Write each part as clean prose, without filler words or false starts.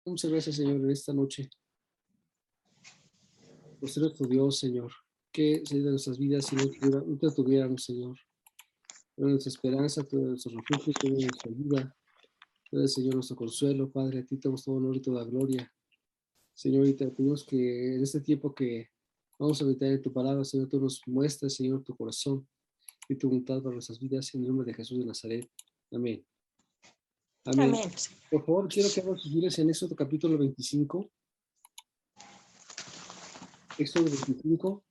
Muchas gracias, Señor, en esta noche, por ser nuestro Dios, Señor. ¿Qué sería de nuestras vidas si no te tuviéramos, Señor? Tú eres nuestra esperanza, tú eres nuestro refugio, tú eres nuestra ayuda, tú eres, Señor, nuestro consuelo. Padre, a ti te damos todo honor y toda gloria. Señor, y te pedimos que en este tiempo que vamos a meditar en tu palabra, Señor, tú nos muestres, Señor, tu corazón y tu voluntad para nuestras vidas, en el nombre de Jesús de Nazaret. Amén. Amén. Amén. Por favor, quiero que abran sus Biblias en Éxodo capítulo 25. Éxodo 25.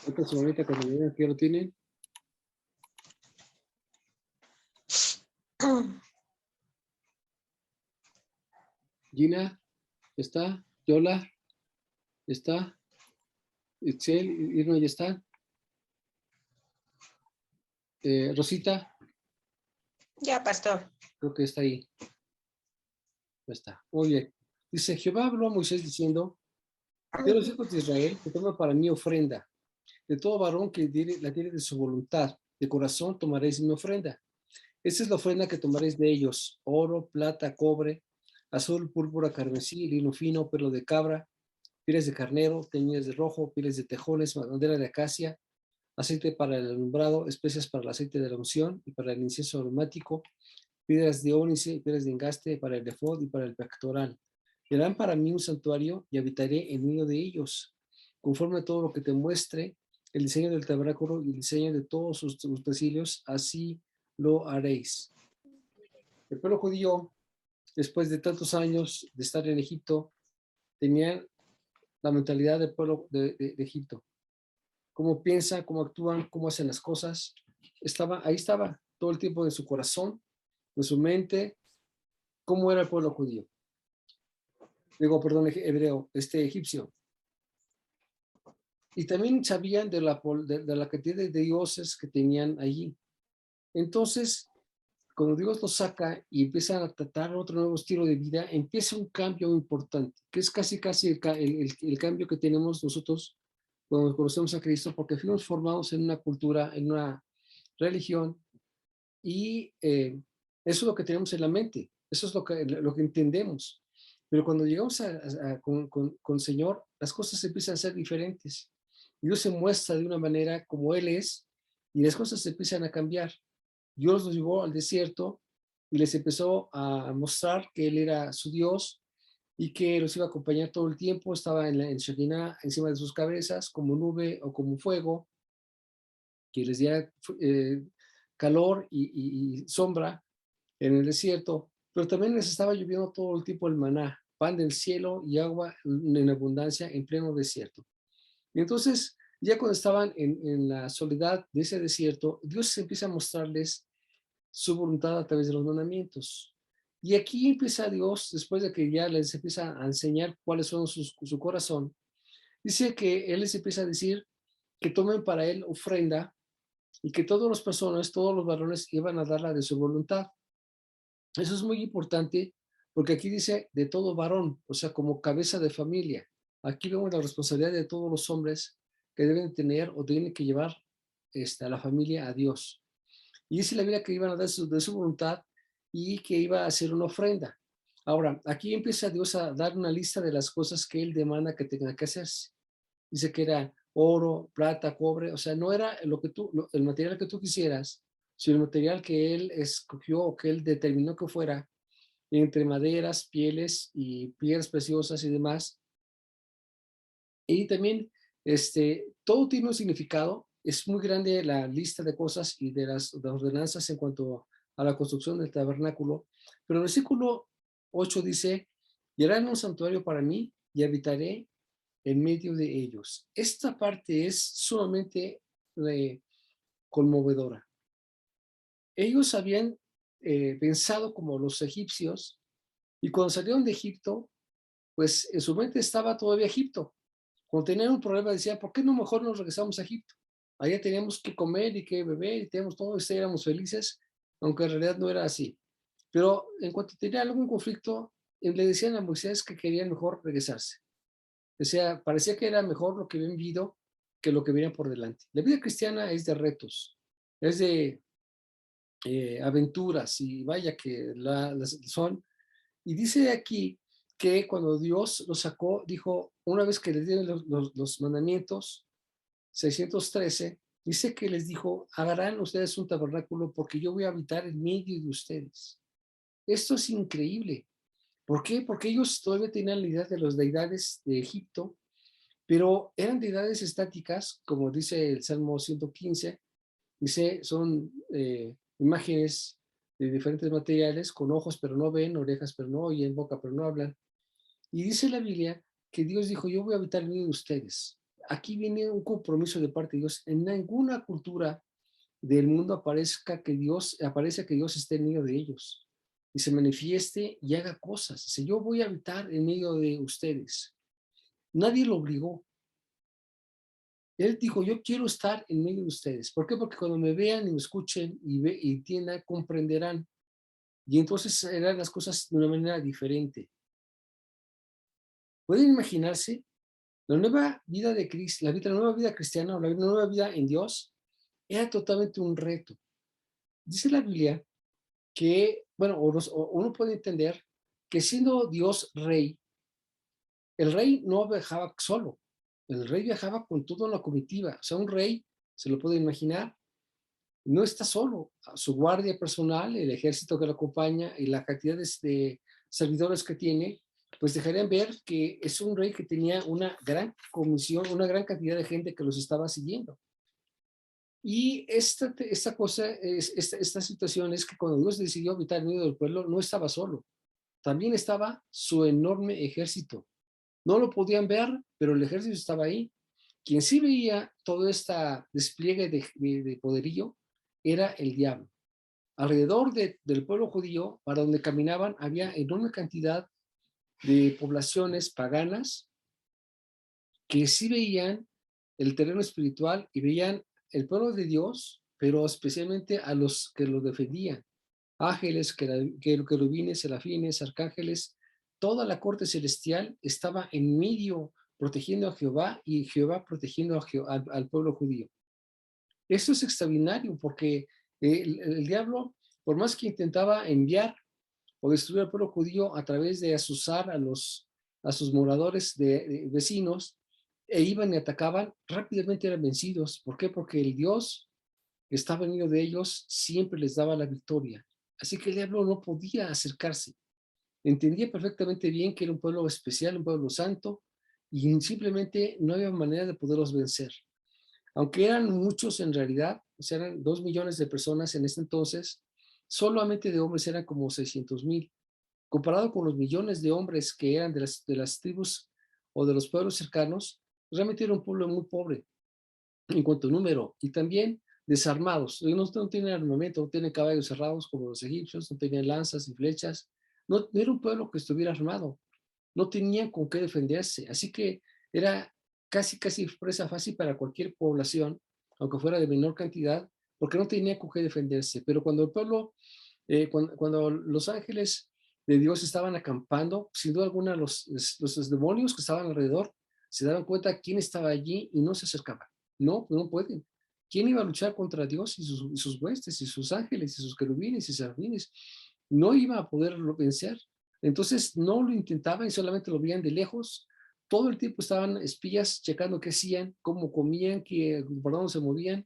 Esta semanita cuando vean que ya lo tienen. Gina, ¿está? Yola, ¿está? Itzel, Irma, ¿ya está? Rosita, Ya, pastor. creo que está ahí. Ya está. Muy bien. Dice, Jehová habló a Moisés diciendo, de los hijos de Israel, que toma para mí ofrenda. De todo varón que la tiene de su voluntad, de corazón tomaréis mi ofrenda. Esta es la ofrenda que tomaréis de ellos: oro, plata, cobre, azul, púrpura, carmesí, lino fino, pelo de cabra, pieles de carnero, teñidas de rojo, pieles de tejones, madera de acacia, aceite para el alumbrado, especias para el aceite de la unción y para el incienso aromático, piedras de ónice, piedras de engaste para el efod y para el pectoral. Serán para mí un santuario y habitaré en medio de ellos. Conforme a todo lo que te muestre, el diseño del tabernáculo y el diseño de todos sus utensilios, así lo haréis. El pueblo judío, después de tantos años de estar en Egipto, tenía la mentalidad del pueblo de Egipto. Cómo piensan, cómo actúan, cómo hacen las cosas. Ahí estaba todo el tiempo de su corazón, de su mente, cómo era el pueblo judío. Digo, perdón, hebreo, egipcio. Y también sabían de la cantidad de dioses que tenían allí. Entonces, cuando Dios los saca y empiezan a tratar otro nuevo estilo de vida, empieza un cambio importante, que es casi el cambio que tenemos nosotros cuando conocemos a Cristo, porque fuimos formados en una cultura, en una religión, y eso es lo que tenemos en la mente, eso es lo que entendemos. Pero cuando llegamos con el Señor, las cosas empiezan a ser diferentes. Dios se muestra de una manera como Él es y las cosas se empiezan a cambiar. Dios los llevó al desierto y les empezó a mostrar que Él era su Dios y que los iba a acompañar todo el tiempo. Estaba en Shekinah encima de sus cabezas como nube o como fuego, que les diera calor y sombra en el desierto, pero también les estaba lloviendo todo el tiempo el maná, pan del cielo y agua en abundancia en pleno desierto. Y entonces, ya cuando estaban en la soledad de ese desierto, Dios empieza a mostrarles su voluntad a través de los mandamientos. Y aquí empieza Dios, después de que ya les empieza a enseñar cuáles son su corazón, dice que Él les empieza a decir que tomen para Él ofrenda y que todas las personas, todos los varones iban a darla de su voluntad. Eso es muy importante porque aquí dice de todo varón, o sea, como cabeza de familia. Aquí vemos la responsabilidad de todos los hombres que deben tener o tienen que llevar a la familia a Dios. Y dice la Biblia que iban a dar de su voluntad y que iba a hacer una ofrenda. Ahora, aquí empieza Dios a dar una lista de las cosas que Él demanda que tenga que hacerse. Dice que era oro, plata, cobre, o sea, no era el material que tú quisieras, sino el material que Él escogió o que Él determinó que fuera entre maderas, pieles y piedras preciosas y demás. Y también, todo tiene un significado. Es muy grande la lista de cosas y de ordenanzas en cuanto a la construcción del tabernáculo. Pero el versículo 8 dice, y harán un santuario para mí y habitaré en medio de ellos. Esta parte es sumamente conmovedora. Ellos habían pensado como los egipcios y cuando salieron de Egipto, pues en su mente estaba todavía Egipto. Cuando tenían un problema decían, ¿por qué no mejor nos regresamos a Egipto? Allá teníamos que comer y que beber y teníamos todo, y éramos felices, aunque en realidad no era así. Pero en cuanto tenía algún conflicto, le decían a Moisés que querían mejor regresarse. O sea, parecía que era mejor lo que habían vivido que lo que venía por delante. La vida cristiana es de retos, es de aventuras y vaya que las son, Y dice aquí que cuando Dios los sacó, dijo, una vez que les dieron los mandamientos, 613, dice que les dijo, harán ustedes un tabernáculo porque yo voy a habitar en medio de ustedes. Esto es increíble. ¿Por qué? Porque ellos todavía tenían la idea de las deidades de Egipto, pero eran deidades estáticas, como dice el Salmo 115, dice, son imágenes de diferentes materiales, con ojos pero no ven, orejas pero no oyen, boca pero no hablan. Y dice la Biblia que Dios dijo, yo voy a habitar en medio de ustedes. Aquí viene un compromiso de parte de Dios. En ninguna cultura del mundo aparece que Dios esté en medio de ellos y se manifieste y haga cosas. Dice, yo voy a habitar en medio de ustedes. Nadie lo obligó. Él dijo, yo quiero estar en medio de ustedes. ¿Por qué? Porque cuando me vean y me escuchen y entiendan, comprenderán. Y entonces eran las cosas de una manera diferente. ¿Pueden imaginarse? La nueva vida de Cristo, la nueva vida cristiana o la nueva vida en Dios era totalmente un reto. Dice la Biblia que, bueno, uno puede entender que siendo Dios rey, el rey no viajaba solo, el rey viajaba con toda una comitiva. O sea, un rey, se lo puede imaginar, no está solo. Su guardia personal, el ejército que lo acompaña y la cantidad de servidores que tiene, pues dejarían ver que es un rey que tenía una gran comisión, una gran cantidad de gente que los estaba siguiendo. Y esta situación es que cuando Dios decidió habitar en medio del pueblo, no estaba solo, también estaba su enorme ejército. No lo podían ver, pero el ejército estaba ahí. Quien sí veía todo este despliegue de poderío era el diablo. Alrededor del pueblo judío, para donde caminaban, había enorme cantidad de poblaciones paganas que sí veían el terreno espiritual y veían el pueblo de Dios, pero especialmente a los que lo defendían. Ángeles, querubines, serafines, arcángeles, toda la corte celestial estaba en medio protegiendo a Jehová y Jehová protegiendo al pueblo judío. Esto es extraordinario porque el diablo, por más que intentaba enviar o destruir al pueblo judío a través de asusar a sus moradores de vecinos, e iban y atacaban, rápidamente eran vencidos. ¿Por qué? Porque el Dios que estaba en medio de ellos siempre les daba la victoria. Así que el diablo no podía acercarse. Entendía perfectamente bien que era un pueblo especial, un pueblo santo, y simplemente no había manera de poderlos vencer. Aunque eran muchos en realidad, o sea, eran 2 millones de personas en ese entonces, solamente de hombres eran como 600,000. Comparado con los millones de hombres que eran de las tribus o de los pueblos cercanos, realmente era un pueblo muy pobre en cuanto a número y también desarmados. No tienen armamento, no tienen caballos cerrados como los egipcios, no tenían lanzas y flechas. No era un pueblo que estuviera armado, no tenían con qué defenderse. Así que era casi presa fácil para cualquier población, aunque fuera de menor cantidad, porque no tenía con qué defenderse. Pero cuando el pueblo, cuando los ángeles de Dios estaban acampando, sin duda alguna los demonios que estaban alrededor se daban cuenta quién estaba allí y no se acercaban. No pueden. ¿Quién iba a luchar contra Dios y sus huestes y sus ángeles y sus querubines y serafines? No iba a poderlo vencer. Entonces no lo intentaban y solamente lo veían de lejos. Todo el tiempo estaban espías checando qué hacían, cómo comían, por dónde se movían,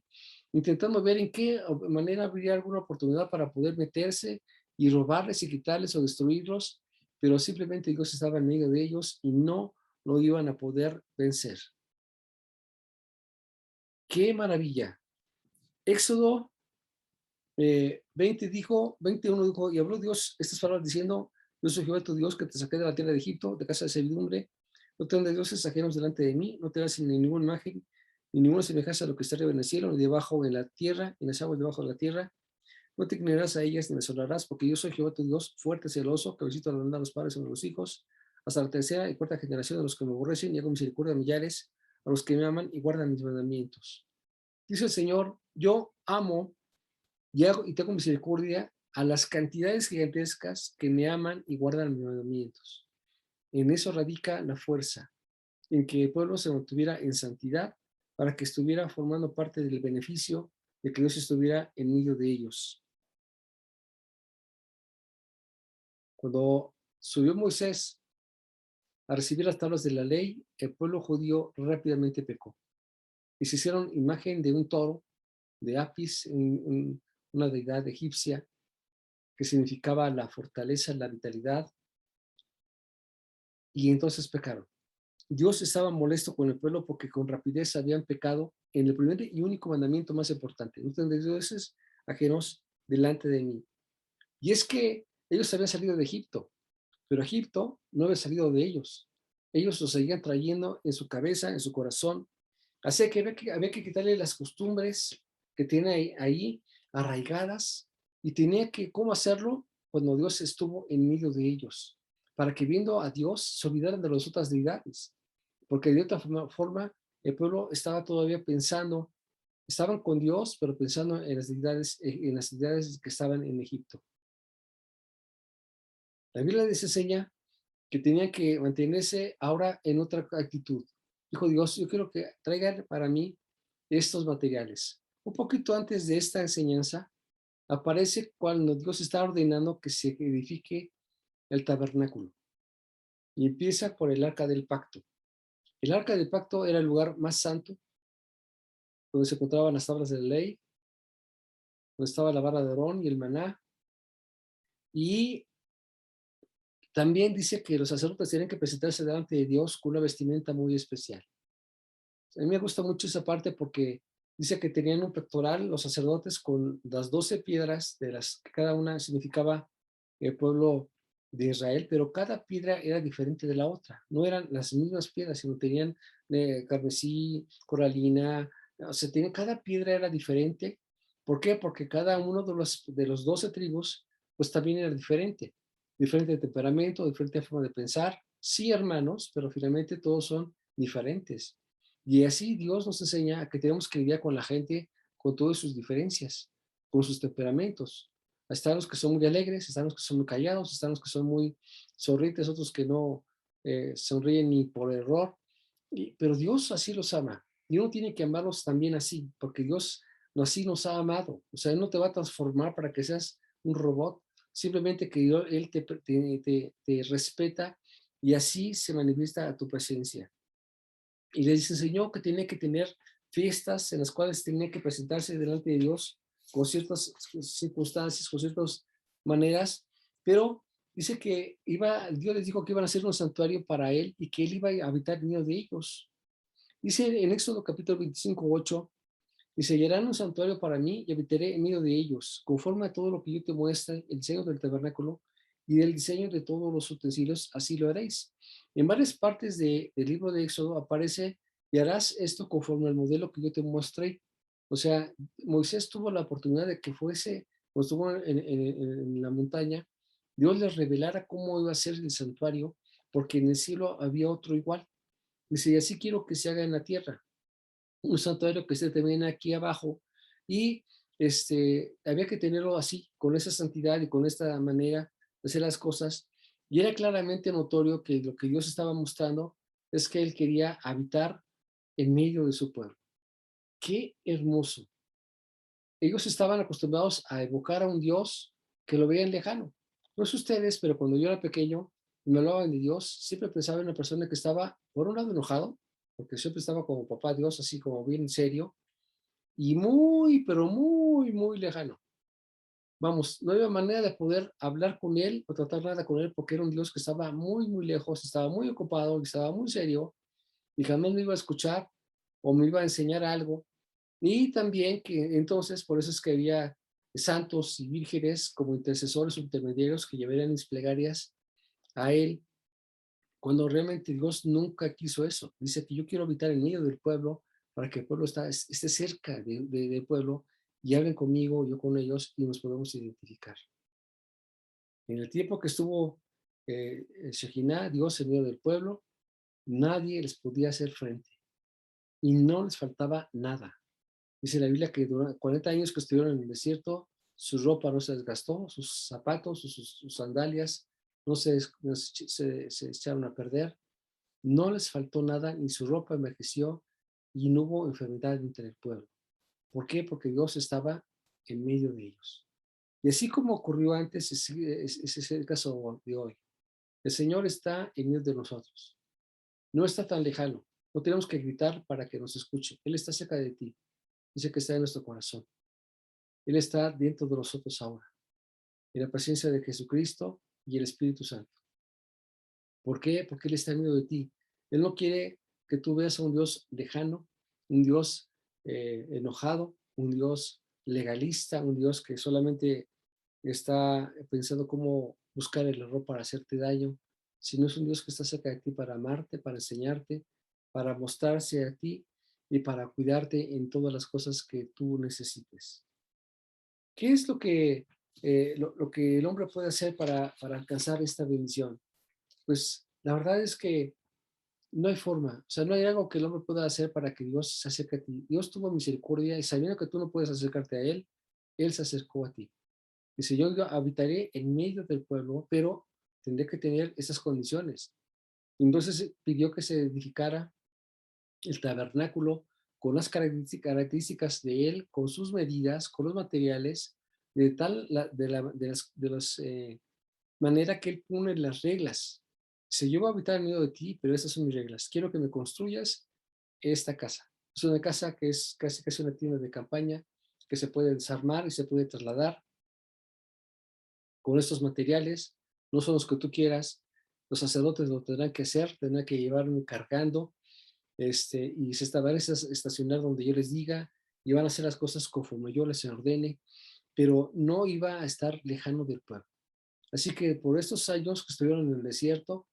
intentando ver en qué manera habría alguna oportunidad para poder meterse y robarles y quitarles o destruirlos, pero simplemente Dios estaba en medio de ellos y no lo iban a poder vencer. ¡Qué maravilla! Éxodo 21 dijo, y habló Dios estas palabras diciendo, yo soy Jehová tu Dios que te saqué de la tierra de Egipto, de casa de servidumbre. No tendrás dioses ajenos delante de mí, no tendrás ni ninguna imagen, ni ninguna semejanza a lo que está arriba en el cielo, ni debajo en la tierra, en las aguas debajo de la tierra. No te inclinarás a ellas ni las adorarás, porque yo soy Jehová tu Dios, fuerte, celoso, que visito a los padres sobre los hijos, hasta la tercera y cuarta generación de los que me aborrecen, y hago misericordia a millares, a los que me aman y guardan mis mandamientos. Dice el Señor, yo amo y tengo misericordia a las cantidades gigantescas que me aman y guardan mis mandamientos. En eso radica la fuerza, en que el pueblo se mantuviera en santidad para que estuviera formando parte del beneficio de que Dios estuviera en medio de ellos. Cuando subió Moisés a recibir las tablas de la ley, el pueblo judío rápidamente pecó y se hicieron imagen de un toro, de Apis, una deidad egipcia que significaba la fortaleza, la vitalidad, y entonces pecaron. Dios estaba molesto con el pueblo porque con rapidez habían pecado en el primer y único mandamiento más importante: no tendréis dioses ajenos delante de mí. Y es que ellos habían salido de Egipto, pero Egipto no había salido de ellos. Ellos lo seguían trayendo en su cabeza, en su corazón. Así que había que quitarle las costumbres que tiene ahí arraigadas, y tenía que, ¿cómo hacerlo? Cuando Dios estuvo en medio de ellos, para que viendo a Dios se olvidaran de las otras deidades, porque de otra forma el pueblo estaba todavía pensando, estaban con Dios, pero pensando en las deidades que estaban en Egipto. La Biblia les enseña que tenían que mantenerse ahora en otra actitud. Dijo Dios: yo quiero que traigan para mí estos materiales. Un poquito antes de esta enseñanza, aparece cuando Dios está ordenando que se edifique el tabernáculo. Y empieza por el arca del pacto. El arca del pacto era el lugar más santo, donde se encontraban las tablas de la ley, donde estaba la vara de Aarón y el maná. Y también dice que los sacerdotes tienen que presentarse delante de Dios con una vestimenta muy especial. A mí me gusta mucho esa parte porque dice que tenían un pectoral los sacerdotes con las 12 piedras, de las que cada una significaba el pueblo de Israel, pero cada piedra era diferente de la otra. No eran las mismas piedras, sino tenían carmesí, coralina, o sea, cada piedra era diferente. ¿Por qué? Porque cada uno de los 12 tribus, pues también era diferente. Diferente de temperamento, diferente forma de pensar. Sí, hermanos, pero finalmente todos son diferentes. Y así Dios nos enseña a que tenemos que lidiar con la gente con todas sus diferencias, con sus temperamentos. Están los que son muy alegres, están los que son muy callados, están los que son muy sonrientes, otros que no sonríen ni por error. Pero Dios así los ama. Y uno tiene que amarlos también así, porque Dios así nos ha amado. O sea, Él no te va a transformar para que seas un robot, simplemente que Él te respeta, y así se manifiesta a tu presencia. Y les enseñó que tenía que tener fiestas en las cuales tenía que presentarse delante de Dios con ciertas circunstancias, con ciertas maneras, pero dice que Dios les dijo que iban a hacer un santuario para Él y que Él iba a habitar en medio de ellos. Dice en Éxodo capítulo 25:8, dice: y harán un santuario para mí y habitaré en medio de ellos, conforme a todo lo que yo te muestre, el diseño del tabernáculo y del diseño de todos los utensilios, así lo haréis. En varias partes del libro de Éxodo aparece: y harás esto conforme al modelo que yo te mostré. O sea, Moisés tuvo la oportunidad de que fuese, pues estuvo en la montaña, Dios les revelara cómo iba a ser el santuario, porque en el cielo había otro igual. Dice: y así quiero que se haga en la tierra un santuario que esté también aquí abajo, y había que tenerlo así, con esa santidad y con esta manera de hacer las cosas, y era claramente notorio que lo que Dios estaba mostrando es que Él quería habitar en medio de su pueblo. ¡Qué hermoso! Ellos estaban acostumbrados a evocar a un Dios que lo veían lejano. No sé ustedes, pero cuando yo era pequeño y me hablaban de Dios, siempre pensaba en una persona que estaba, por un lado, enojado, porque siempre estaba como papá Dios, así como bien serio, y muy, pero muy, muy lejano. Vamos, no había manera de poder hablar con Él o tratar nada con Él, porque era un Dios que estaba muy, muy lejos, estaba muy ocupado, estaba muy serio, y jamás me iba a escuchar o me iba a enseñar algo. Y también que entonces, por eso es que había santos y vírgenes como intercesores o intermediarios que llevarían mis plegarias a Él, cuando realmente Dios nunca quiso eso. Dice que yo quiero habitar en medio del pueblo, para que el pueblo esté cerca del pueblo, y hablen conmigo, yo con ellos, y nos podemos identificar. En el tiempo que estuvo Shejinah, Dios en medio del pueblo, nadie les podía hacer frente y no les faltaba nada. Dice la Biblia que durante 40 años que estuvieron en el desierto, su ropa no se desgastó, sus zapatos, sus sandalias no se echaron a perder. No les faltó nada, ni su ropa envejeció, y no hubo enfermedad entre el pueblo. ¿Por qué? Porque Dios estaba en medio de ellos. Y así como ocurrió antes, ese es el caso de hoy. El Señor está en medio de nosotros. No está tan lejano. No tenemos que gritar para que nos escuche. Él está cerca de ti. Dice que está en nuestro corazón. Él está dentro de nosotros ahora, en la presencia de Jesucristo y el Espíritu Santo. ¿Por qué? Porque Él está en medio de ti. Él no quiere que tú veas a un Dios lejano, un Dios enojado, un Dios legalista, un Dios que solamente está pensando cómo buscar el error para hacerte daño, sino es un Dios que está cerca de ti para amarte, para enseñarte, para mostrarse a ti y para cuidarte en todas las cosas que tú necesites. ¿Qué es lo que el hombre puede hacer para alcanzar esta bendición? Pues la verdad es que no hay forma, o sea, no hay algo que el hombre pueda hacer para que Dios se acerque a ti. Dios tuvo misericordia y sabiendo que tú no puedes acercarte a Él, Él se acercó a ti. Dice, yo habitaré en medio del pueblo, pero tendré que tener esas condiciones. Entonces pidió que se edificara el tabernáculo con las características de él, con sus medidas, con los materiales, de tal manera que él pone las reglas. Se yo voy a habitar en medio de ti, pero estas son mis reglas. Quiero que me construyas esta casa. Es una casa que es casi una tienda de campaña, que se puede desarmar y se puede trasladar con estos materiales. No son los que tú quieras. Los sacerdotes lo tendrán que hacer, tendrán que llevarme cargando, y se van a estacionar donde yo les diga y van a hacer las cosas conforme yo les ordene, pero no iba a estar lejano del pueblo. Así que por estos años que estuvieron en el desierto,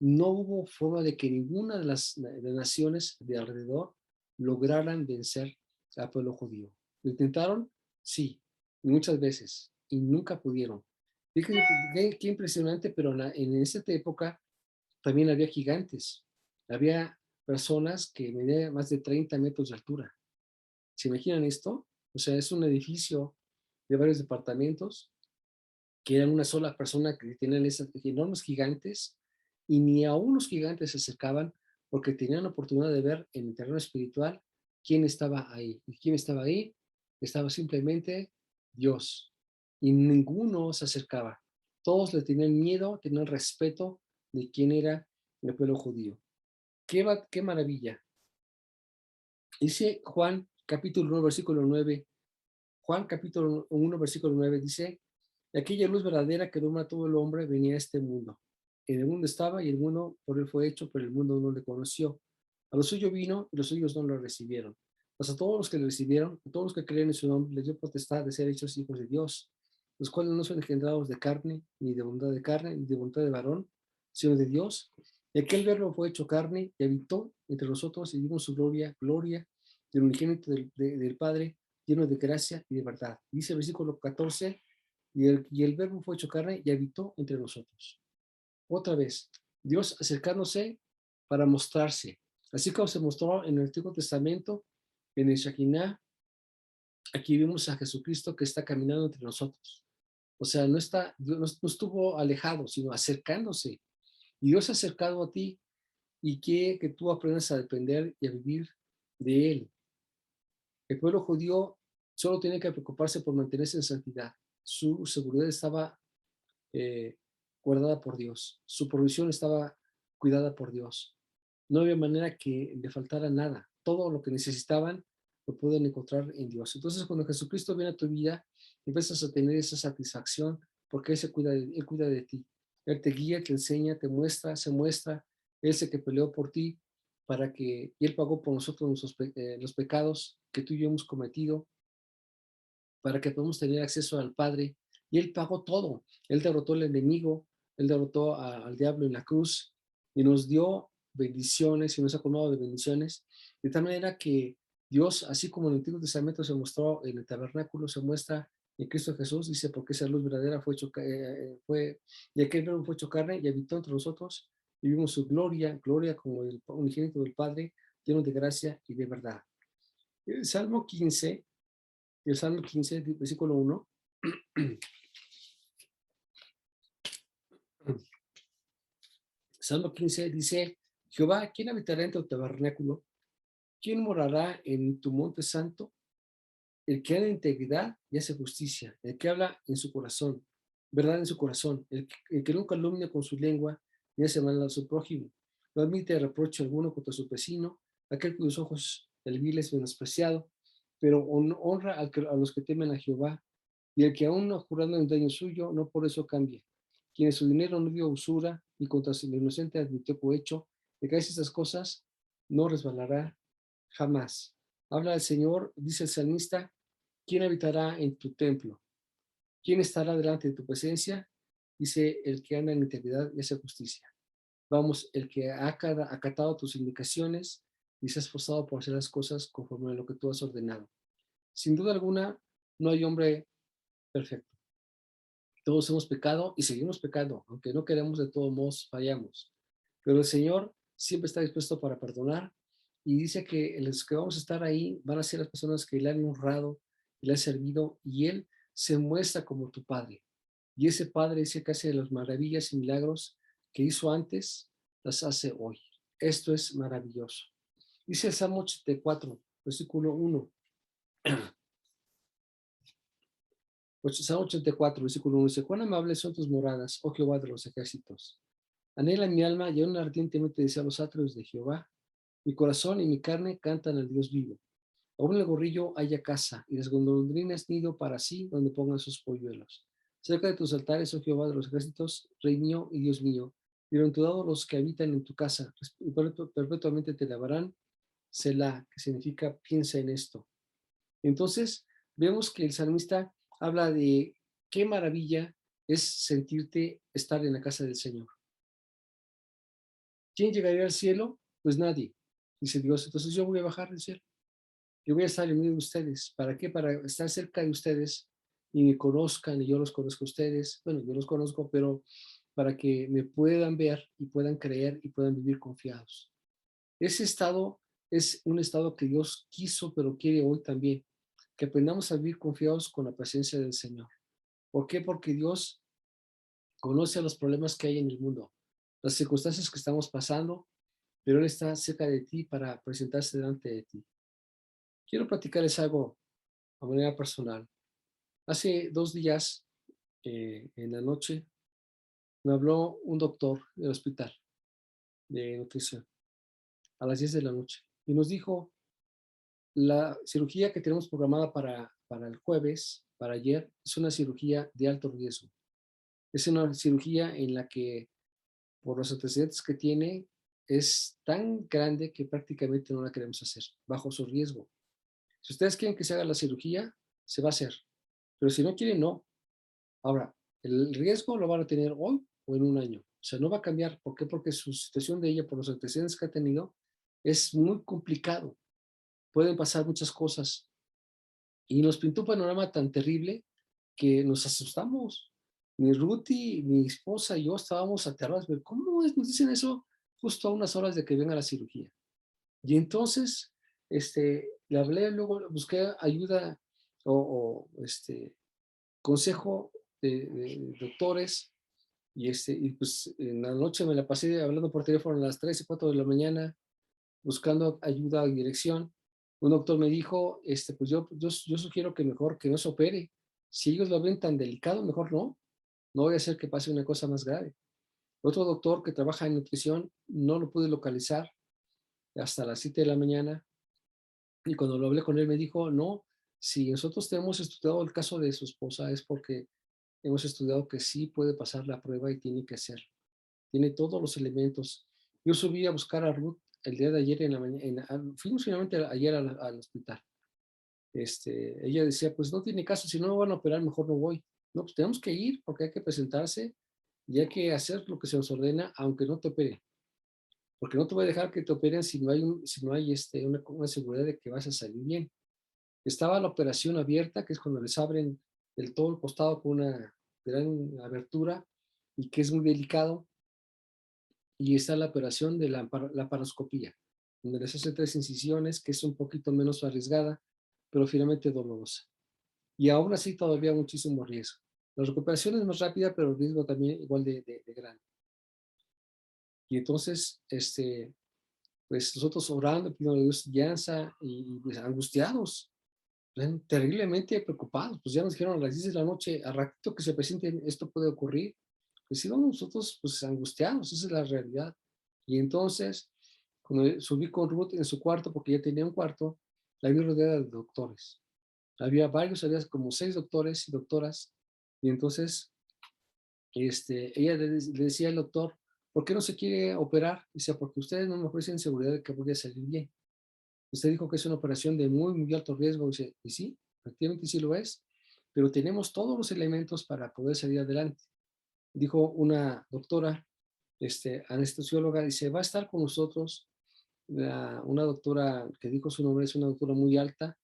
no hubo forma de que ninguna de las naciones de alrededor lograran vencer al pueblo judío. ¿Lo intentaron? Sí, muchas veces, y nunca pudieron. Fíjense qué impresionante, pero en esta época también había gigantes, había personas que medían más de 30 metros de altura. ¿Se imaginan esto? O sea, es un edificio de varios departamentos que eran una sola persona que tenían esas enormes gigantes y ni a unos gigantes se acercaban porque tenían la oportunidad de ver en el terreno espiritual quién estaba ahí. ¿Y quién estaba ahí? Estaba simplemente Dios. Y ninguno se acercaba. Todos le tenían miedo, tenían respeto de quién era el pueblo judío. Qué maravilla. Dice Juan capítulo 1, versículo 9. Juan capítulo 1, versículo 9 dice, aquella luz verdadera que alumbra a todo el hombre venía a este mundo. En el mundo estaba y el mundo por él fue hecho, pero el mundo no le conoció. A lo suyo vino y los suyos no lo recibieron. Mas a todos los que le recibieron, a todos los que creen en su nombre, les dio potestad de ser hechos hijos de Dios, los cuales no son engendrados de carne, ni de voluntad de carne, ni de voluntad de varón, sino de Dios. Y aquel verbo fue hecho carne y habitó entre nosotros y vimos su gloria, gloria del unigénito del Padre, lleno de gracia y de verdad. Dice el versículo 14, y el verbo fue hecho carne y habitó entre nosotros. Otra vez, Dios acercándose para mostrarse. Así como se mostró en el Antiguo Testamento, en el Shekinah, aquí vemos a Jesucristo que está caminando entre nosotros. O sea, Dios no estuvo alejado, sino acercándose. Y Dios se ha acercado a ti y quiere que tú aprendas a depender y a vivir de Él. El pueblo judío solo tiene que preocuparse por mantenerse en santidad. Su seguridad estaba eh, guardada por Dios. Su provisión estaba cuidada por Dios. No había manera que le faltara nada. Todo lo que necesitaban lo pueden encontrar en Dios. Entonces, cuando Jesucristo viene a tu vida, empiezas a tener esa satisfacción porque Él cuida de ti. Él te guía, te enseña, te muestra, se muestra. Él es el que peleó por ti y Él pagó por nosotros los pecados que tú y yo hemos cometido para que podamos tener acceso al Padre. Y Él pagó todo. Él derrotó al enemigo, Él derrotó al diablo en la cruz y nos dio bendiciones y nos ha colmado de bendiciones. De tal manera que Dios, así como en el Antiguo Testamento se mostró en el tabernáculo, se muestra en Cristo Jesús, dice, porque esa luz verdadera y aquel verbo fue hecho carne y habitó entre nosotros y vimos su gloria, gloria como el unigénito del Padre, lleno de gracia y de verdad. El Salmo 15, versículo 1. Salmo 15 dice, Jehová, ¿quién habitará en tu tabernáculo? ¿Quién morará en tu monte santo? El que anda en integridad y hace justicia, el que habla en su corazón, verdad en su corazón, el que nunca calumnia con su lengua, ni hace mal a su prójimo. No admite reproche alguno contra su vecino, aquel cuyos ojos el vil es menospreciado, pero honra a los que temen a Jehová, y el que aún no jurando en daño suyo, no por eso cambia. Quien en su dinero no dio usura, y contra el inocente admitió cohecho, de que hace estas cosas, no resbalará jamás. Habla el Señor, dice el salmista, ¿quién habitará en tu templo? ¿Quién estará delante de tu presencia? Dice el que anda en integridad y hace justicia. Vamos, el que ha acatado tus indicaciones y se ha esforzado por hacer las cosas conforme a lo que tú has ordenado. Sin duda alguna, no hay hombre perfecto. Todos hemos pecado y seguimos pecando, aunque no queremos, de todos modos fallamos. Pero el Señor siempre está dispuesto para perdonar y dice que los que vamos a estar ahí van a ser las personas que le han honrado, le han servido, y Él se muestra como tu Padre. Y ese Padre dice que hace las maravillas y milagros que hizo antes, las hace hoy. Esto es maravilloso. Dice el Salmo 84, versículo 1. Salmo 84, versículo 1 dice: cuán amables son tus moradas, oh Jehová de los ejércitos. Anhela mi alma y aún ardientemente desea los atrios de Jehová. Mi corazón y mi carne cantan al Dios vivo. Aún el gorrillo haya casa y las golondrinas nido para sí donde pongan sus polluelos. Cerca de tus altares, oh Jehová de los ejércitos, Rey mío y Dios mío, bienaventurados los que habitan en tu casa, y perpetuamente te alabarán. Selah, que significa piensa en esto. Entonces, vemos que el salmista habla de qué maravilla es sentirte estar en la casa del Señor. ¿Quién llegaría al cielo? Pues nadie, dice Dios. Entonces yo voy a bajar del cielo. Yo voy a estar en medio de ustedes. ¿Para qué? Para estar cerca de ustedes y me conozcan y yo los conozco a ustedes. Bueno, yo los conozco, pero para que me puedan ver y puedan creer y puedan vivir confiados. Ese estado es un estado que Dios quiso, pero quiere hoy también, que aprendamos a vivir confiados con la presencia del Señor. ¿Por qué? Porque Dios conoce los problemas que hay en el mundo, las circunstancias que estamos pasando, pero Él está cerca de ti para presentarse delante de ti. Quiero platicarles algo a manera personal. Hace 2 días, en la noche, me habló un doctor del hospital de nutrición a las 10 de la noche y nos dijo: la cirugía que tenemos programada para el jueves, para ayer, es una cirugía de alto riesgo. Es una cirugía en la que, por los antecedentes que tiene, es tan grande que prácticamente no la queremos hacer, bajo su riesgo. Si ustedes quieren que se haga la cirugía, se va a hacer. Pero si no quieren, no. Ahora, el riesgo lo van a tener hoy o en un año. O sea, no va a cambiar. ¿Por qué? Porque su situación de ella, por los antecedentes que ha tenido, es muy complicado. Pueden pasar muchas cosas. Y nos pintó un panorama tan terrible que nos asustamos. Mi Ruti, mi esposa y yo estábamos aterrados. ¿Cómo es? Nos dicen eso justo a unas horas de que venga la cirugía. Y entonces, le hablé, luego busqué ayuda o consejo de doctores, y pues en la noche me la pasé hablando por teléfono a las 3 y 4 de la mañana, buscando ayuda y dirección. Un doctor me dijo, pues yo sugiero que mejor que no se opere. Si ellos lo ven tan delicado, mejor no voy a hacer que pase una cosa más grave. Otro doctor que trabaja en nutrición no lo pude localizar hasta las 7 de la mañana, y cuando lo hablé con él me dijo: no, si nosotros tenemos estudiado el caso de su esposa es porque hemos estudiado que sí puede pasar la prueba y tiene que hacerlo. Tiene todos los elementos. Yo subí a buscar a Ruth el día de ayer en la mañana, fuimos finalmente ayer al hospital. Ella decía: pues no tiene caso, si no me van a operar, mejor no voy. No, pues tenemos que ir porque hay que presentarse y hay que hacer lo que se nos ordena, aunque no te operen. Porque no te voy a dejar que te operen si no hay, una seguridad de que vas a salir bien. Estaba la operación abierta, que es cuando les abren todo el costado con una gran abertura y que es muy delicado. Y está la operación de la laparoscopía, donde les hacen 3 incisiones, que es un poquito menos arriesgada, pero finalmente dolorosa. Y aún así todavía muchísimo riesgo. La recuperación es más rápida, pero el riesgo también igual de grande. Y entonces, pues nosotros orando, pidiendo a Dios guianza y pues angustiados. ven terriblemente preocupados, pues ya nos dijeron a las 10 de la noche, a ratito que se presente, esto puede ocurrir. Pues íbamos nosotros pues angustiados, esa es la realidad. Y entonces, cuando subí con Ruth en su cuarto, porque ya tenía un cuarto, la vi rodeada de doctores. Había varios, había como 6 doctores y doctoras. Y entonces, ella le decía al doctor, ¿por qué no se quiere operar? Dice, porque ustedes no me ofrecen seguridad de que voy a salir bien. Usted dijo que es una operación de muy, muy alto riesgo. Dice, y sí, efectivamente sí lo es, pero tenemos todos los elementos para poder salir adelante. Dijo una doctora, anestesióloga, dice, va a estar con nosotros una doctora que dijo su nombre, es una doctora muy alta.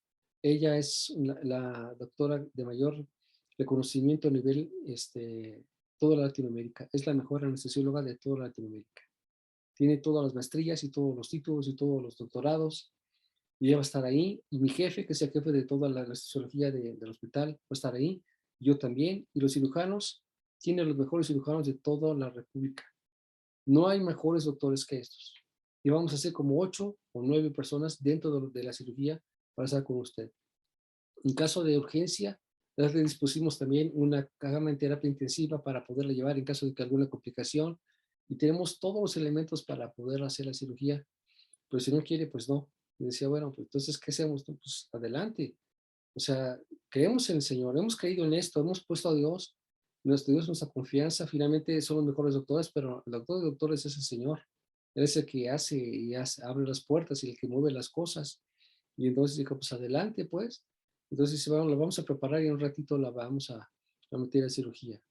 Ella es la doctora de mayor reconocimiento a nivel toda Latinoamérica. Es la mejor anestesióloga de toda Latinoamérica. Tiene todas las maestrías y todos los títulos y todos los doctorados. Y ella va a estar ahí. Y mi jefe, que es el jefe de toda la anestesiología del hospital, va a estar ahí. Yo también. Y los cirujanos, tiene los mejores cirujanos de toda la República. No hay mejores doctores que estos. Y vamos a hacer como 8 o 9 personas dentro de la cirugía para estar con usted. En caso de urgencia, le dispusimos también una cama en terapia intensiva para poderla llevar en caso de que alguna complicación. Y tenemos todos los elementos para poder hacer la cirugía. Pero si no quiere, pues no. Y decía, bueno, pues entonces, ¿qué hacemos? No, pues adelante. O sea, creemos en el Señor, hemos creído en esto, hemos puesto a Dios, nuestro Dios, nuestra confianza. Finalmente son los mejores doctores, pero el doctor de doctores es el Señor. Él es el que hace y abre las puertas y el que mueve las cosas. Y entonces dijo, pues adelante, pues. Entonces dice, bueno, la vamos a preparar y en un ratito la vamos a meter a cirugía.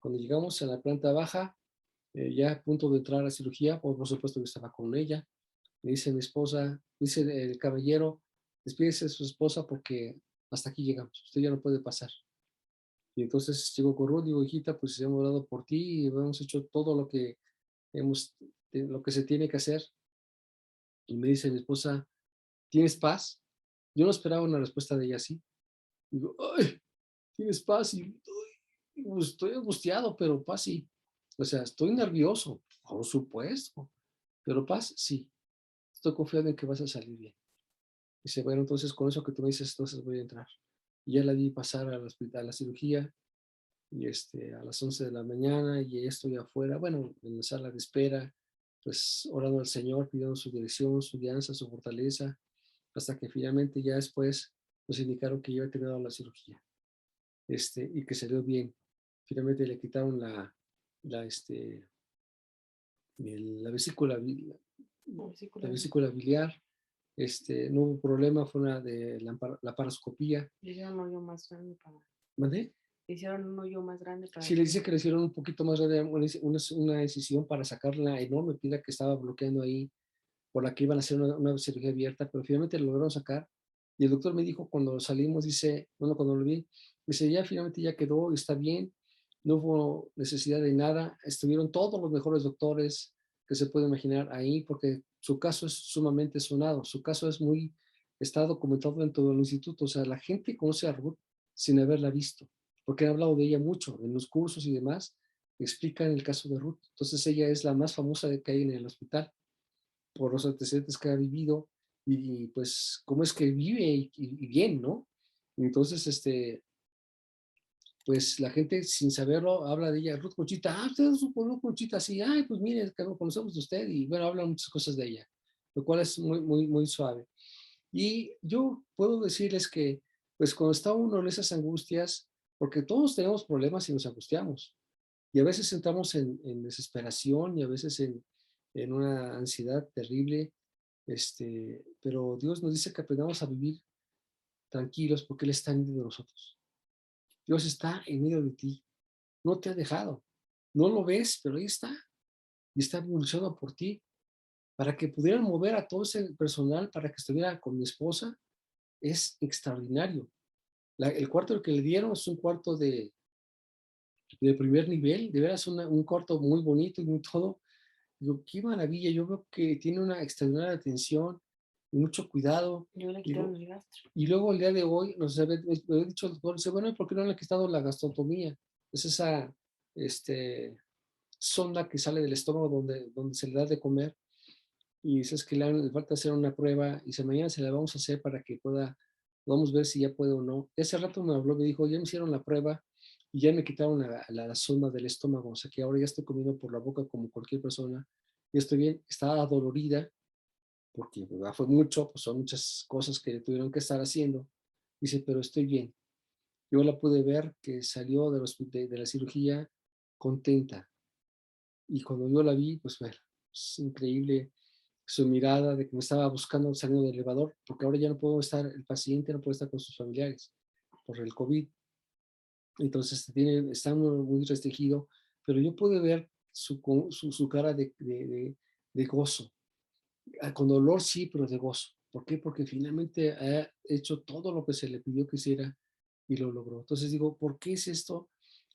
Cuando llegamos a la planta baja, ya a punto de entrar a cirugía, por supuesto que estaba con ella. Me dice mi esposa, dice el caballero, despídese de su esposa porque hasta aquí llegamos, usted ya no puede pasar. Y entonces llegó con Ruth, digo, hijita, pues hemos orado por ti y hemos hecho todo lo que se tiene que hacer. Y me dice mi esposa, ¿tienes paz? Yo no esperaba una respuesta de ella así. Digo, ay, ¿tienes paz? Y pues, estoy angustiado, pero paz sí. O sea, estoy nervioso, por supuesto, pero paz sí. Estoy confiado en que vas a salir bien. Dice, bueno, entonces con eso que tú me dices, entonces voy a entrar. Y ya la vi pasar al hospital, a la cirugía, y a las 11 de la mañana, y ya estoy afuera, bueno, en la sala de espera, pues orando al Señor, pidiendo su dirección, su guianza, su fortaleza, hasta que finalmente ya después nos indicaron que yo había terminado la cirugía, y que salió bien. Finalmente le quitaron la, este, la vesícula, la vesícula biliar. No hubo problema, fue una de la paroscopía. Le hicieron un hoyo más grande para. ¿Mandé? Le hicieron un hoyo más grande para. Sí, le dice que le hicieron un poquito más grande, una decisión para sacar la enorme piedra que estaba bloqueando ahí, por la que iban a hacer una cirugía abierta, pero finalmente lo lograron sacar. Y el doctor me dijo cuando salimos, dice, bueno, cuando lo vi, dice, ya finalmente ya quedó, está bien, no hubo necesidad de nada, estuvieron todos los mejores doctores que se puede imaginar ahí, porque su caso es sumamente sonado, su caso está documentado en todo el instituto, o sea, la gente conoce a Ruth sin haberla visto, porque han hablado de ella mucho, en los cursos y demás, explican el caso de Ruth. Entonces ella es la más famosa que hay en el hospital por los antecedentes que ha vivido y pues cómo es que vive y bien, ¿no? Entonces, pues la gente sin saberlo habla de ella, Ruth Conchita, usted es Ruth Conchita, sí, ay, pues mire, que lo conocemos de usted y bueno, hablan muchas cosas de ella, lo cual es muy, muy, muy suave. Y yo puedo decirles que, pues cuando está uno en esas angustias, porque todos tenemos problemas y nos angustiamos, y a veces entramos en desesperación y a veces en una ansiedad terrible, pero Dios nos dice que aprendamos a vivir tranquilos porque Él está en medio de nosotros. Dios está en medio de ti, no te ha dejado, no lo ves, pero ahí está, y está evolucionando por ti, para que pudieran mover a todo ese personal para que estuviera con mi esposa, es extraordinario. El cuarto que le dieron es un cuarto de primer nivel, de veras un cuarto muy bonito y muy todo. Digo, qué maravilla, yo veo que tiene una extraordinaria atención y mucho cuidado. Yo le quitaron el gastro. Y luego el día de hoy nos había dicho el doctor, dice, bueno, ¿por qué no le han quitado la gastrostomía? Es esa sonda que sale del estómago donde se le da de comer. Y dices que le falta hacer una prueba y dice, mañana se la vamos a hacer para que pueda Vamos a ver si ya puede o no. Ese rato me habló, me dijo, ya me hicieron la prueba y ya me quitaron la sonda del estómago, o sea que ahora ya estoy comiendo por la boca como cualquier persona. Y estoy bien, estaba dolorida porque ¿verdad? Fue mucho, pues son muchas cosas que tuvieron que estar haciendo. Dice, pero estoy bien. Yo la pude ver que salió de la cirugía contenta. Y cuando yo la vi, pues bueno, es increíble su mirada de que me estaba buscando saliendo del elevador, porque ahora ya no puedo estar, el paciente no puede estar con sus familiares por el COVID. Entonces está muy restringido, pero yo pude ver su cara de gozo. Con dolor sí, pero de gozo. ¿Por qué? Porque finalmente ha hecho todo lo que se le pidió que hiciera y lo logró. Entonces digo, ¿por qué es esto?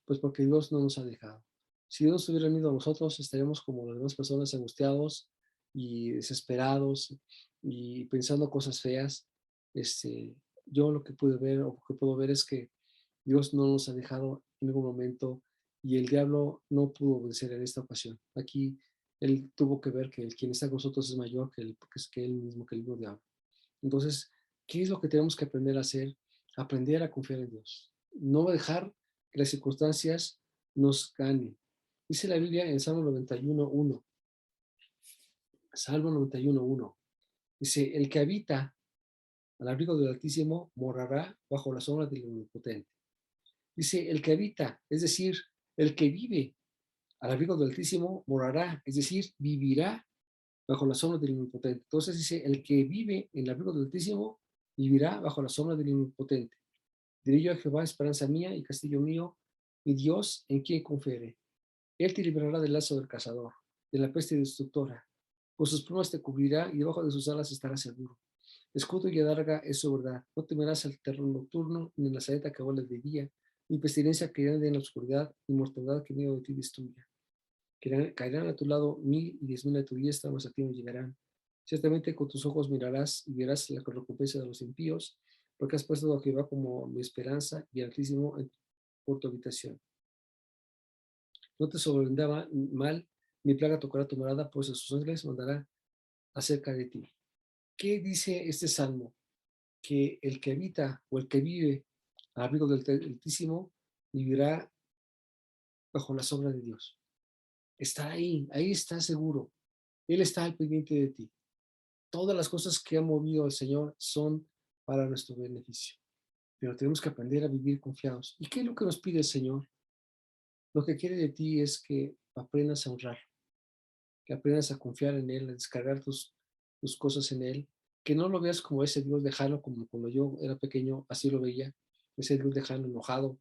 Pues porque Dios no nos ha dejado. Si Dios hubiera unido a nosotros, estaríamos como las demás personas angustiados y desesperados y pensando cosas feas. Yo lo que pude ver o que puedo ver es que Dios no nos ha dejado en ningún momento y el diablo no pudo vencer en esta ocasión. Aquí él tuvo que ver que el quien está con nosotros es mayor que él mismo, que el mismo diablo. Entonces, ¿qué es lo que tenemos que aprender a hacer? Aprender a confiar en Dios. No dejar que las circunstancias nos ganen. Dice la Biblia en Salmo 91.1. Salmo 91.1. Dice, el que habita al abrigo del Altísimo morará bajo la sombra del Omnipotente. Dice, el que habita, es decir, el que vive al abrigo del Altísimo morará, es decir, vivirá bajo la sombra del Omnipotente. Entonces dice, el que vive en el abrigo del Altísimo vivirá bajo la sombra del Omnipotente. Diré yo a Jehová, esperanza mía y castillo mío, mi Dios, en quien confiaré. Él te librará del lazo del cazador, de la peste destructora. Con sus plumas te cubrirá y debajo de sus alas estarás seguro. Escudo y adarga es su verdad. No temerás al terror nocturno, ni la saeta que vuela de día, ni pestilencia que ande en la oscuridad, ni mortandad que miedo de ti destruya. Caerán a tu lado 1000 y 10,000 a tu diestra, mas a ti no llegarán. Ciertamente con tus ojos mirarás y verás la recompensa de los impíos, porque has puesto a Jehová como mi esperanza y Altísimo por tu habitación. No te sobrevendrá mal, ni plaga tocará tu morada, pues a sus ángeles mandará acerca de ti. ¿Qué dice este salmo? Que el que habita o el que vive al abrigo del Altísimo vivirá bajo la sombra de Dios. Está ahí está seguro. Él está al pendiente de ti. Todas las cosas que ha movido el Señor son para nuestro beneficio. Pero tenemos que aprender a vivir confiados. ¿Y qué es lo que nos pide el Señor? Lo que quiere de ti es que aprendas a honrar, que aprendas a confiar en Él, a descargar tus cosas en Él, que no lo veas como ese Dios lejano, como cuando yo era pequeño, así lo veía, ese Dios lejano, enojado,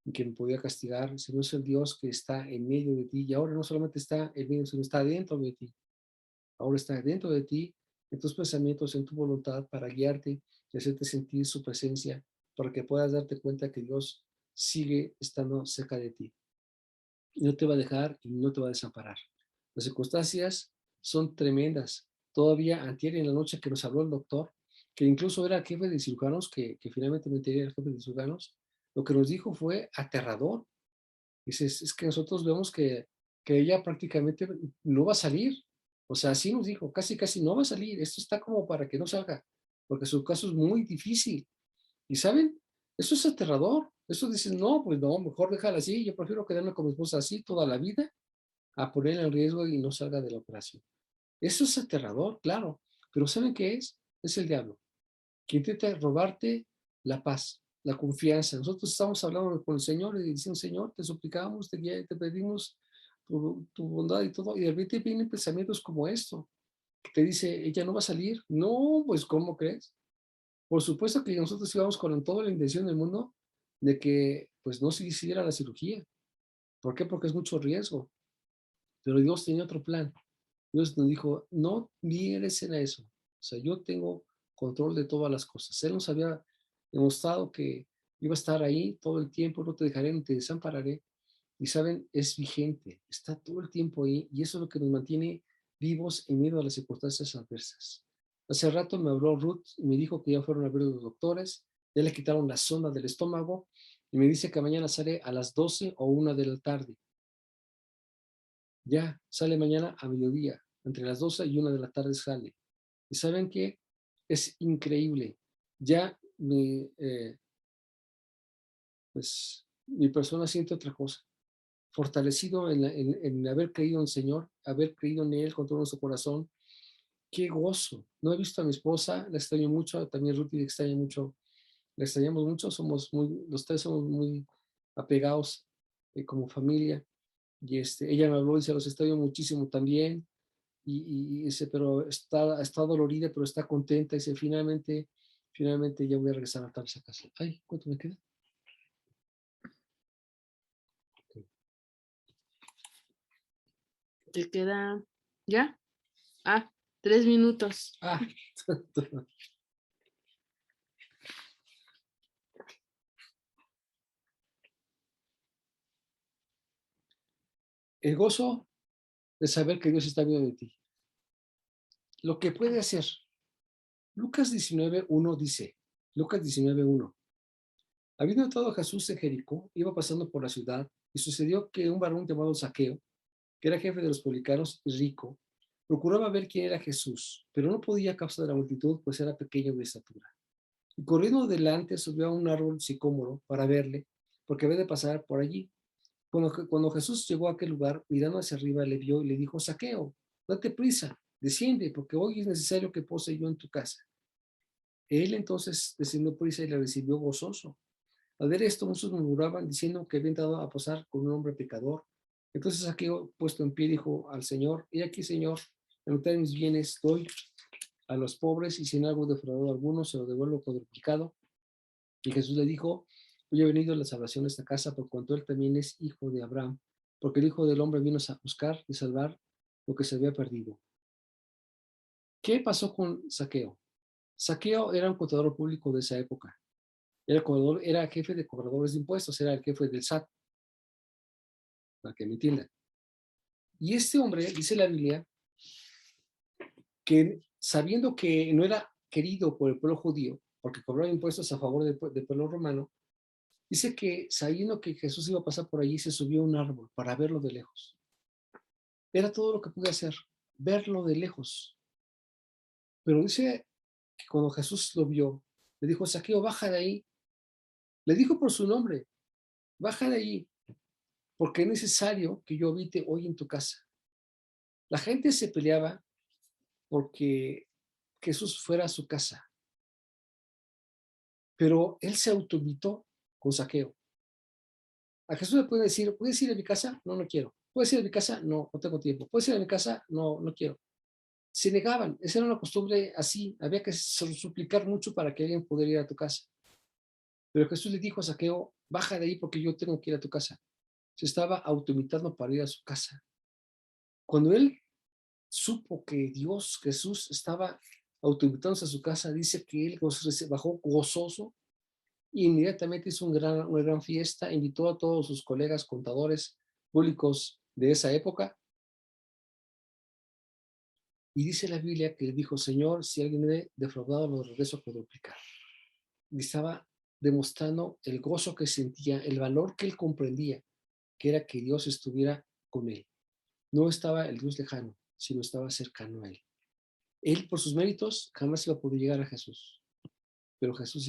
y que me podía castigar, sino es el Dios que está en medio de ti, y ahora no solamente está en medio, sino está dentro de ti. Ahora está dentro de ti, en tus pensamientos, en tu voluntad, para guiarte y hacerte sentir su presencia, para que puedas darte cuenta que Dios sigue estando cerca de ti. Y no te va a dejar y no te va a desamparar. Las circunstancias son tremendas. Todavía antier en la noche que nos habló el doctor, que incluso era el jefe de cirujanos, que finalmente me enteré el jefe de cirujanos, lo que nos dijo fue aterrador. Dices, es que nosotros vemos que ella prácticamente no va a salir. O sea, así nos dijo, casi, casi no va a salir. Esto está como para que no salga, porque su caso es muy difícil. Y ¿saben? Eso es aterrador. Eso dicen, no, pues no, mejor déjala así. Yo prefiero quedarme con mi esposa así toda la vida a ponerla en riesgo y no salga de la operación. Eso es aterrador, claro. Pero ¿saben qué es? Es el diablo, que intenta robarte la paz, la confianza. Nosotros estamos hablando con el Señor y diciendo, Señor, te suplicamos, te pedimos tu bondad y todo, y de repente vienen pensamientos como esto, que te dice, ella no va a salir. No, pues, ¿cómo crees? Por supuesto que nosotros íbamos con toda la intención del mundo de que, pues, no se hiciera la cirugía. ¿Por qué? Porque es mucho riesgo. Pero Dios tenía otro plan. Dios nos dijo, no mires en eso. O sea, yo tengo control de todas las cosas. Él nos había demostrado que iba a estar ahí todo el tiempo, no te dejaré ni te desampararé. Y saben, es vigente, está todo el tiempo ahí y eso es lo que nos mantiene vivos en medio de las circunstancias adversas. Hace rato me habló Ruth y me dijo que ya fueron a ver los doctores, ya le quitaron la sonda del estómago y me dice que mañana sale a las 12 o 1 de la tarde. Ya, sale mañana a mediodía, entre las 12 y 1 de la tarde sale. ¿Y saben qué? Es increíble. Ya mi persona siente otra cosa. Fortalecido en haber creído en el Señor, haber creído en Él con todo nuestro corazón. Qué gozo. No he visto a mi esposa, la extraño mucho, también Ruth la extraña mucho, la extrañamos mucho, los tres somos muy apegados como familia. Y ella me habló, dice, los extraño muchísimo también. Y dice, pero está dolorida, pero está contenta. Dice, finalmente ya voy a regresar a esa casa. Ay, ¿cuánto me queda? Te queda, ¿ya? 3 minutos. Ah, el gozo de saber que Dios está viendo de ti. Lo que puede hacer. Lucas 19:1 dice, Lucas 19:1. Habiendo entrado Jesús en Jericó, iba pasando por la ciudad, y sucedió que un varón llamado Zaqueo, que era jefe de los publicanos y rico, procuraba ver quién era Jesús, pero no podía a causa de la multitud, pues era pequeño de estatura. Y corriendo delante subió a un árbol sicómoro para verle, porque había de pasar por allí. Cuando Jesús llegó a aquel lugar, mirando hacia arriba, le vio y le dijo, Zaqueo, date prisa, desciende, porque hoy es necesario que pose yo en tu casa. Él entonces descendió prisa y le recibió gozoso. Al ver esto, muchos murmuraban diciendo que había entrado a posar con un hombre pecador. Entonces Zaqueo, puesto en pie, dijo al Señor, he aquí, Señor, la mitad de mis bienes doy a los pobres, y si en algo defraudado a alguno, se lo devuelvo cuadruplicado. Y Jesús le dijo, hoy ha venido la salvación a esta casa, por cuanto él también es hijo de Abraham, porque el Hijo del Hombre vino a buscar y salvar lo que se había perdido. ¿Qué pasó con Zaqueo? Zaqueo era un contador público de esa época. Era jefe de cobradores de impuestos, era el jefe del SAT, para que me entiendan. Y este hombre, dice la Biblia, que sabiendo que no era querido por el pueblo judío, porque cobraba impuestos a favor del pueblo romano, dice que sabiendo que Jesús iba a pasar por allí, se subió a un árbol para verlo de lejos. Era todo lo que podía hacer, verlo de lejos. Pero dice que cuando Jesús lo vio, le dijo, Zaqueo, baja de ahí. Le dijo por su nombre, baja de ahí, porque es necesario que yo habite hoy en tu casa. La gente se peleaba porque Jesús fuera a su casa, pero él se autoinvitó con Zaqueo. A Jesús le puede decir, ¿puedes ir a mi casa? No, no quiero. ¿Puedes ir a mi casa? No, no tengo tiempo. ¿Puedes ir a mi casa? No, no quiero. Se negaban. Esa era una costumbre así. Había que suplicar mucho para que alguien pudiera ir a tu casa. Pero Jesús le dijo a Zaqueo, baja de ahí porque yo tengo que ir a tu casa. Se estaba autoinvitando para ir a su casa. Cuando él supo que Dios, Jesús, estaba autoinvitándose a su casa, dice que él bajó gozoso y inmediatamente hizo una gran fiesta, invitó a todos sus colegas contadores públicos de esa época, y dice la Biblia que le dijo, Señor, si alguien me ha defraudado, lo regreso a cuadruplicar. Y estaba demostrando el gozo que sentía, el valor que él comprendía, que era que Dios estuviera con él. No estaba el Dios lejano, sino estaba cercano a él. Él, por sus méritos, jamás iba a poder llegar a Jesús, pero Jesús